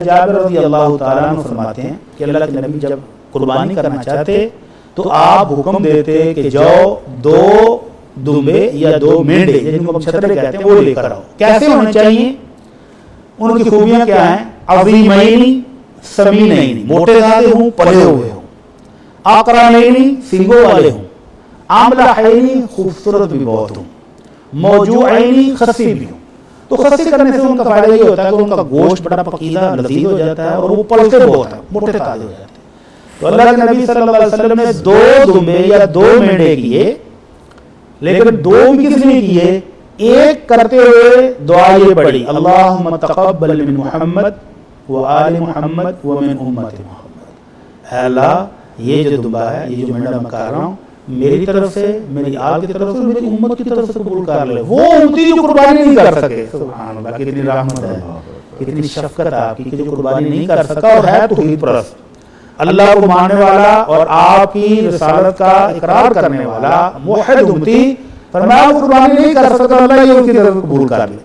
جابر رضی اللہ تعالیٰ عنہ فرماتے ہیں کہ اللہ کے نبی جب قربانی کرنا چاہتے تو آپ حکم دیتے کہ جاؤ دو دمبے یا دو مینڈے جن کو ہم چھترے کہتے ہیں وہ لے کر آؤ. کیسے ہونے چاہیے؟ ان کی خوبیاں کیا ہیں؟ عظیمین سمینین، موٹے زیادہ ہوں، پلے ہوئے ہوں، اقرنین سینگوں والے ہوں، املحین خوبصورت بھی بہت ہوں، موجوعین خسی بھی ہوں. تو خسی کرنے سے ان کا فائدہ یہ ہوتا ہے کہ ان کا گوشت بڑا پکیدہ لذیذ ہو جاتا ہے اور وہ پلتے بہت ہیں، موٹے تازے ہو جاتے ہیں. تو اللہ کے نبی صلی اللہ علیہ وسلم نے دو دمبے یا دو مینڈے کیے، لیکن دو بھی کس نے کیے؟ ایک کرتے ہوئے دعا یہ پڑھی اللہم تقبل من محمد و آل محمد و من امت محمد. اے اللہ یہ جو دمبا ہے، یہ جو مینڈا میں کر رہا ہوں، میری طرف سے، میری آل کی طرف سے، میری امت کی طرف سے قبول کر لے. وہ امتی جو قربانی نہیں کر سکے، سبحان اللہ کتنی رحمت ہے، کتنی شفقت آپ کی کہ جو قربانی نہیں کر سکا اور ہے توحید پرست، اللہ کو ماننے والا اور آپ کی رسالت کا اقرار کرنے والا موحد امتی، فرمایا وہ قربانی نہیں کر سکتا، اللہ یہ ان کی طرف قبول کر لے.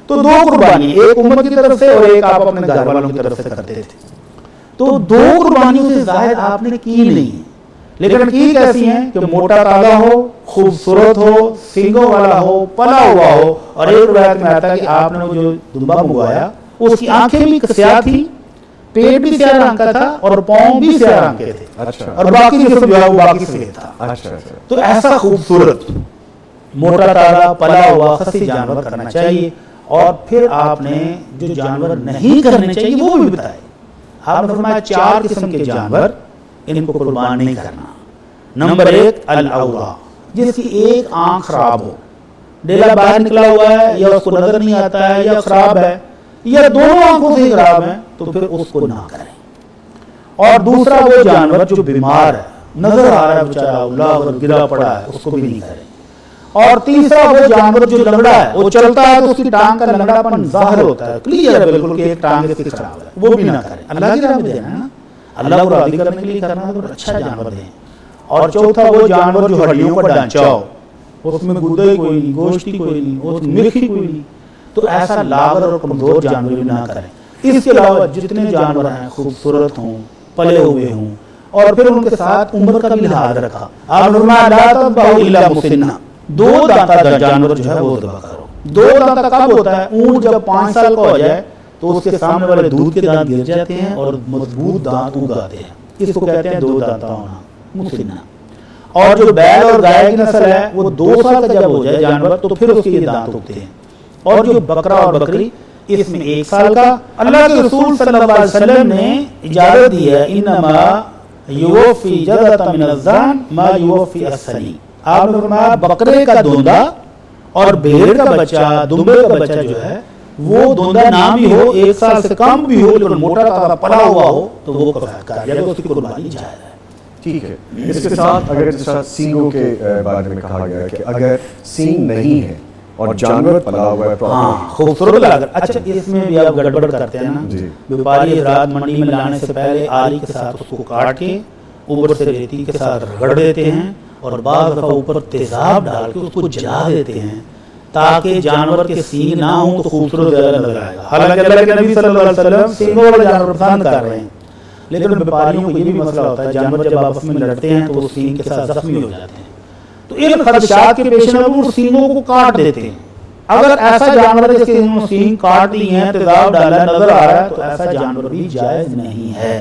تو دو قربانی، ایک امت کی طرف سے اور ایک آپ اپنے گھر والوں کی طرف سے کرتے تھے. تو دو قربانیوں سے زائد آپ نے کی نہیں، لیکن کی کیسی ہیں کہ موٹا تازہ ہو، خوبصورت ہو، سینگوں والا ہو، پلا ہوا ہو. اور ایک روایت میں آتا ہے کہ آپ نے وہ جو دمبا منگوایا اس کی آنکھیں بھی سیاہ تھی، پیٹ بھی سیاہ رنگ کا تھا اور پاؤں بھی سیاہ رنگ کے تھے، اور باقی جسم جو ہے وہ باقی سفید تھا. تو ایسا خوبصورت موٹا تازہ پلا ہوا خسی جانور کرنا چاہیے. اور پھر آپ نے جو جانور نہیں کرنے چاہیے وہ بھی بتائے. آپ نے فرمایا 4 قسم کے جانور ان کو قربان نہیں کرنا. نمبر 1 العورہ، جس کی ایک آنکھ خراب ہو، ڈیلا باہر نکلا ہوا ہے یا اس کو نظر نہیں آتا ہے یا خراب ہے یا دونوں آنکھوں سے خراب ہیں تو پھر اس کو نہ کریں. اور دوسرا وہ جانور جو بیمار ہے، نظر آ رہا ہے بیچارہ اللہ گرا پڑا ہے، اس کو بھی نہیں کریں. اور تیسرا وہ جانور جو لنگڑا ہے، وہ چلتا ہے تو اس کی ٹانگ کا لنگڑا پن ظاہر ہوتا ہے، کلیئر ہے بالکل کہ ایک ٹانگ اس کی خراب ہے، وہ بھی نہ کریں. اللہ کی راہ میں دینا ہے نا، اللہ کو راضی کرنے کے لیے کرنا ہے تو اچھا جانور دیں. اور چوتھا وہ جانور جو ہڈیوں کا ڈھانچہ ہو، اس میں گردہ ہی کوئی نہیں، گوشت ہی کوئی نہیں، اس میں مرخ ہی کوئی نہیں، تو ایسا لاغر اور کمزور جانور بھی نہ کریں. اس کے علاوہ جتنے جانور ہیں خوبصورت ہوں، پلے ہوئے ہوں، اور پھر ان کے ساتھ عمر کا بھی لحاظ رکھا. آپ نے فرمایا لا تذبحوا الا مسنہ، 2 دانتا جانور جو ہے وہ ذبح کرو. 2 دانتا کب ہوتا ہے؟ اونٹ جب 5 سال کا ہو جائے تو اس کے سامنے والے دودھ کے دانت گر جاتے ہیں اور مضبوط دانت اگاتے ہیں، اس کو کہتے ہیں 2 دانتا ہونا، مسنہ. اور جو بیل اور گائے کی نسل ہے وہ 2 سال کا جب ہو جائے جانور تو پھر اس کے یہ دانت اگتے ہیں. اور جو بکرا اور بکری اس میں 1 سال کا. اللہ کے رسول صلی اللہ علیہ وسلم نے اجازت دی ہے انما یوفی جذۃ من الظان ما یوفی السنی. آپ نے فرمایا بکرے کا دوندا اور بھیڑ کا بچہ، دمبے کا بچہ جو ہے وہ دوندا نہ بھی ہو، 1 سال سے کم بھی ہو، لیکن موٹا تازہ پلا ہوا ہو تو وہ کفایت کر جائے گا، اس کی قربانی جائز ہے. ٹھیک ہے. اس کے ساتھ اگر جیسا سینگوں کے بارے میں کہا گیا ہے کہ اگر سینگ نہیں ہے اور جانور پلا ہوا ہے، ہاں خوبصورت لگا. اچھا اس میں بھی آپ گڑبڑ کرتے ہیں نا، بیپاری حضرات منڈی میں لانے سے پہلے آری کے ساتھ اس کو کاٹ کے اوپر سے ریتی کے ساتھ رگڑ دیتے ہیں اور بعض دفعہ اوپر تیزاب ڈال کے اس کو جلا دیتے ہیں تاکہ جانور کے سینگ نہ ہوں تو خوبصورت زیادہ نظر آئے گا. حالانکہ اللہ کے نبی صلی اللہ علیہ وسلم سینگوں والے جانور پسند کر رہے ہیں، لیکن بیپاریوں کو یہ بھی مسئلہ ہوتا ہے جانور جب آپس میں لڑتے ہیں تو وہ سینگ کے ساتھ زخمی ہو جاتے ہیں، تو ان خدشات کے پیش نظر وہ سینگوں کو کاٹ دیتے ہیں. اگر ایسا جانور ہے جس کے سینگ کاٹ دی ہیں، تیزاب ڈالا ہے، نظر آ رہا ہے، تو ایسا جانور بھی جائز نہیں ہے.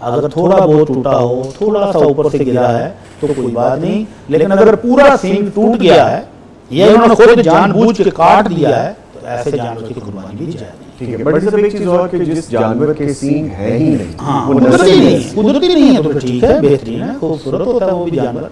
اگر تھوڑا بہت ٹوٹا ہو، تھوڑا سا اوپر سے گرا ہے تو کوئی بات نہیں، لیکن اگر پورا سینگ ٹوٹ گیا ہے یا انہوں نے خود جان بوجھ کے کاٹ دیا ہے تو ایسے جانور کی قربانی بھی جائز نہیں. ٹھیک ہے. بڑی سب ایک چیز اور کہ جس جانور کے سینگ ہے ہی نہیں، ہاں قدرتی نہیں ہے تو ٹھیک ہے، بہترین ہے، خوبصورت ہوتا ہے وہ بھی جانور.